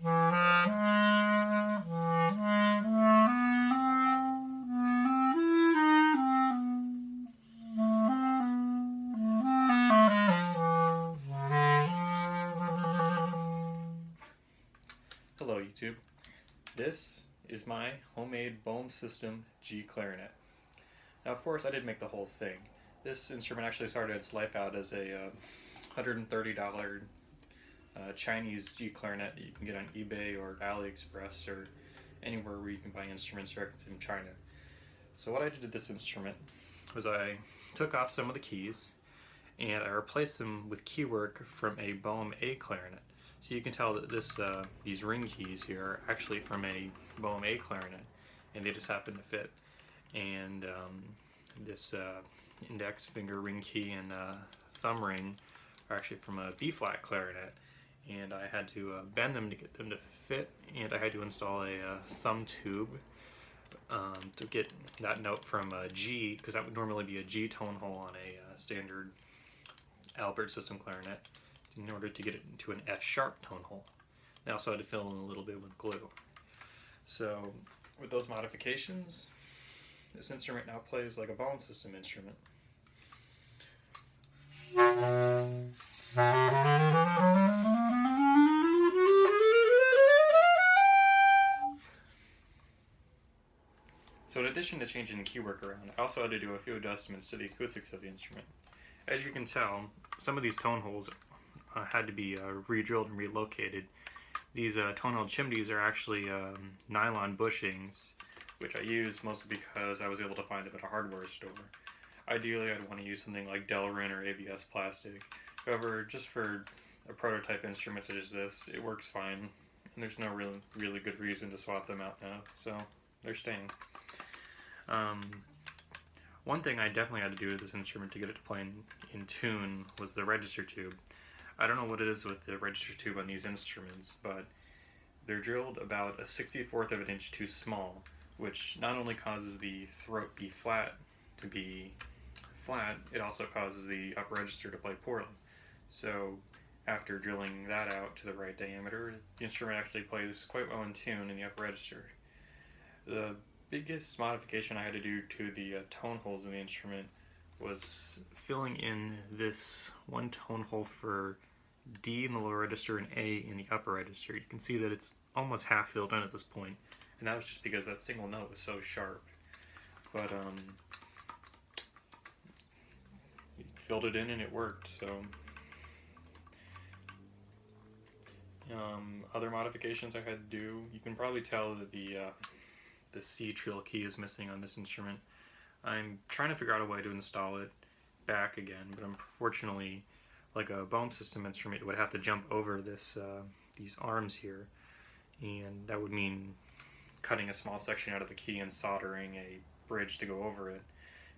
Hello YouTube, this is my homemade Boehm system G Clarinet. Now of course I didn't make the whole thing. This instrument actually started its life out as a $130 Chinese G Clarinet that you can get on eBay or AliExpress or anywhere where you can buy instruments directly from China. So what I did to this instrument was I took off some of the keys and I replaced them with Keywork from a Boehm A Clarinet. So you can tell that these ring keys here are actually from a Boehm A Clarinet, and they just happen to fit. And this index finger ring key and thumb ring are actually from a B-flat Clarinet, and I had to bend them to get them to fit, and I had to install a thumb tube to get that note from a G, because that would normally be a G tone hole on a standard Albert system clarinet, in order to get it into an F sharp tone hole. I also had to fill in a little bit with glue. So with those modifications, this instrument now plays like a Boehm system instrument. So in addition to changing the keywork around, I also had to do a few adjustments to the acoustics of the instrument. As you can tell, some of these tone holes had to be re-drilled and relocated. These tone hole chimneys are actually nylon bushings, which I use mostly because I was able to find them at a hardware store. Ideally, I'd want to use something like Delrin or ABS plastic. However, just for a prototype instrument such as this, it works fine, and there's no really good reason to swap them out now, so they're staying. One thing I definitely had to do to this instrument to get it to play in tune was the register tube. I don't know what it is with the register tube on these instruments, but they're drilled about a 64th of an inch too small, which not only causes the throat B flat to be flat, it also causes the upper register to play poorly. So after drilling that out to the right diameter, the instrument actually plays quite well in tune in the upper register. The biggest modification I had to do to the tone holes in the instrument was filling in this one tone hole for D in the lower register and A in the upper register. You can see that it's almost half filled in at this point, and that was just because that single note was so sharp. But filled it in and it worked. So other modifications I had to do, you can probably tell that the C trill key is missing on this instrument. I'm trying to figure out a way to install it back again, but unfortunately, like a Boehm system instrument, it would have to jump over these arms here, and that would mean cutting a small section out of the key and soldering a bridge to go over it.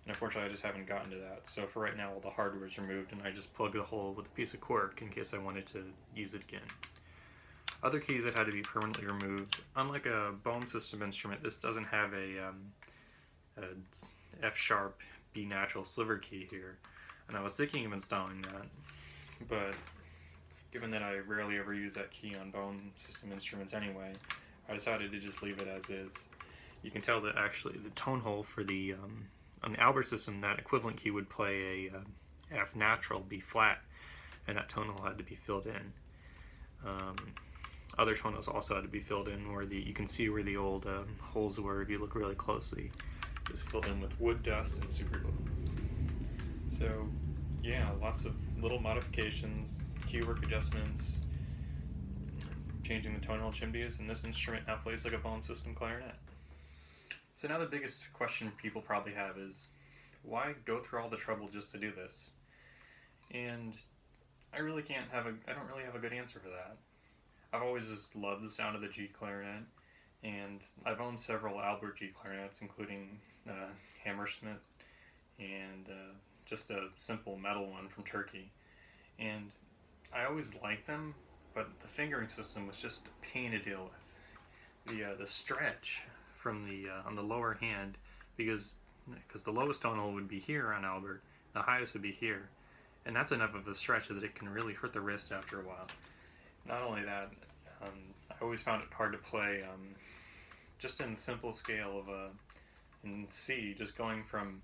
And unfortunately, I just haven't gotten to that. So for right now, all the hardware is removed, and I just plug the hole with a piece of cork in case I wanted to use it again. Other keys that had to be permanently removed. Unlike a Boehm system instrument, this doesn't have a F sharp B natural sliver key here, and I was thinking of installing that, but given that I rarely ever use that key on Boehm system instruments anyway, I decided to just leave it as is. You can tell that actually the tone hole for the on the Albert system, that equivalent key would play a F natural B flat, and that tone hole had to be filled in. Other tone holes also had to be filled in where you can see where the old holes were if you look really closely. It was filled in with wood dust and super glue. So yeah, lots of little modifications, keywork adjustments, changing the tone hole chimneys, and this instrument now plays like a Boehm system clarinet. So now the biggest question people probably have is, why go through all the trouble just to do this? And I don't really have a good answer for that. I've always just loved the sound of the G clarinet, and I've owned several Albert G clarinets, including Hammersmith and just a simple metal one from Turkey. And I always liked them, but the fingering system was just a pain to deal with. The stretch from the on the lower hand, because the lowest tone hole would be here on Albert, the highest would be here, and that's enough of a stretch that it can really hurt the wrist after a while. Not only that, I always found it hard to play just in the simple scale of in C, just going from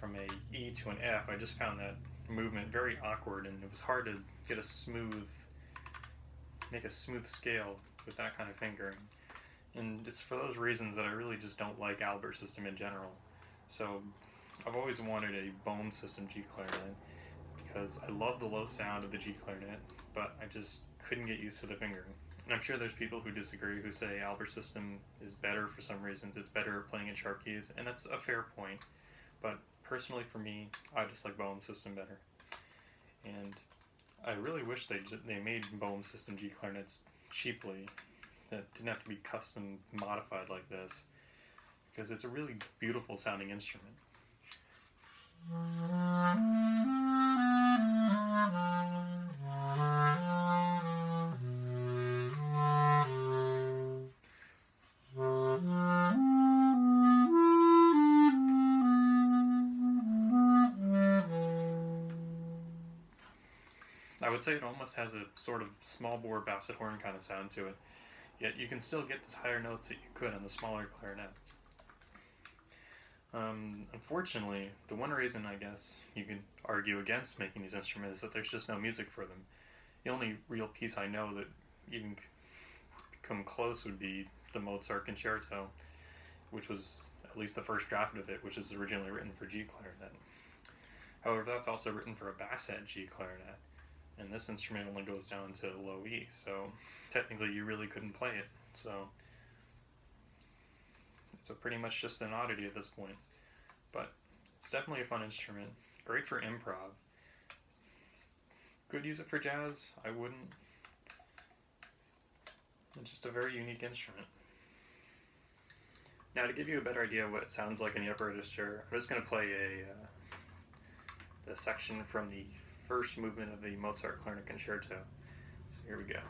a E to an F. I just found that movement very awkward, and it was hard to get make a smooth scale with that kind of fingering. And it's for those reasons that I really just don't like Albert system in general. So I've always wanted a Boehm system G clarinet because I love the low sound of the G clarinet, but I just couldn't get used to the fingering. And I'm sure there's people who disagree, who say Albert system is better for some reasons. It's better playing in sharp keys, and that's a fair point. But personally, for me, I just like Boehm system better. And I really wish they made Boehm system G clarinets cheaply, that didn't have to be custom modified like this, because it's a really beautiful sounding instrument. I would say it almost has a sort of small bore basset horn kind of sound to it, yet you can still get the higher notes that you could on the smaller clarinets. Unfortunately, the one reason I guess you can argue against making these instruments is that there's just no music for them. The only real piece I know that even come close would be the Mozart Concerto, which was at least the first draft of it, which is originally written for G clarinet. However, that's also written for a basshead G clarinet, and this instrument only goes down to low E, so technically you really couldn't play it. So it's pretty much just an oddity at this point, but it's definitely a fun instrument. Great for improv. Could use it for jazz? I wouldn't. It's just a very unique instrument. Now, to give you a better idea of what it sounds like in the upper register, I'm just going to play a section from the first movement of the Mozart Clarinet Concerto. So here we go.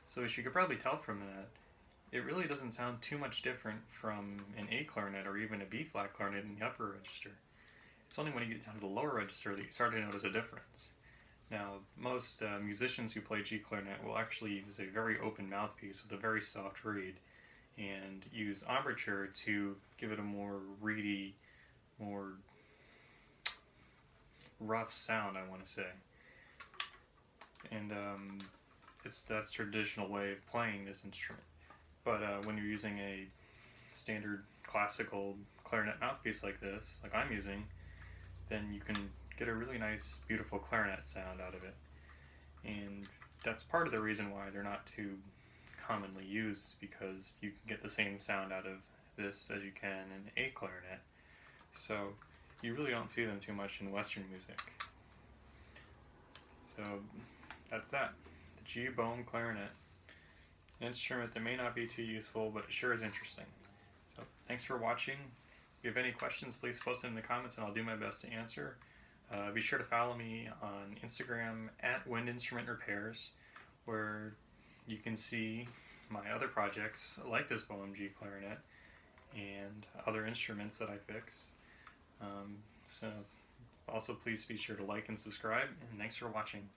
So as you could probably tell from that, it really doesn't sound too much different from an A clarinet or even a B flat clarinet in the upper register. It's only when you get down to the lower register that you start to notice a difference. Now, most musicians who play G clarinet will actually use a very open mouthpiece with a very soft reed and use embouchure to give it a more reedy, more rough sound, I want to say. And that's traditional way of playing this instrument. But when you're using a standard classical clarinet mouthpiece like this, like I'm using, then you can get a really nice, beautiful clarinet sound out of it. And that's part of the reason why they're not too commonly used, is because you can get the same sound out of this as you can in A clarinet. So you really don't see them too much in Western music. So that's that. The G Boehm clarinet. An instrument that may not be too useful, but it sure is interesting. So thanks for watching. If you have any questions, please post them in the comments and I'll do my best to answer. Be sure to follow me on Instagram at Wind Instrument Repairs, where you can see my other projects like this Boehm G clarinet and other instruments that I fix. So also please be sure to like and subscribe, and thanks for watching.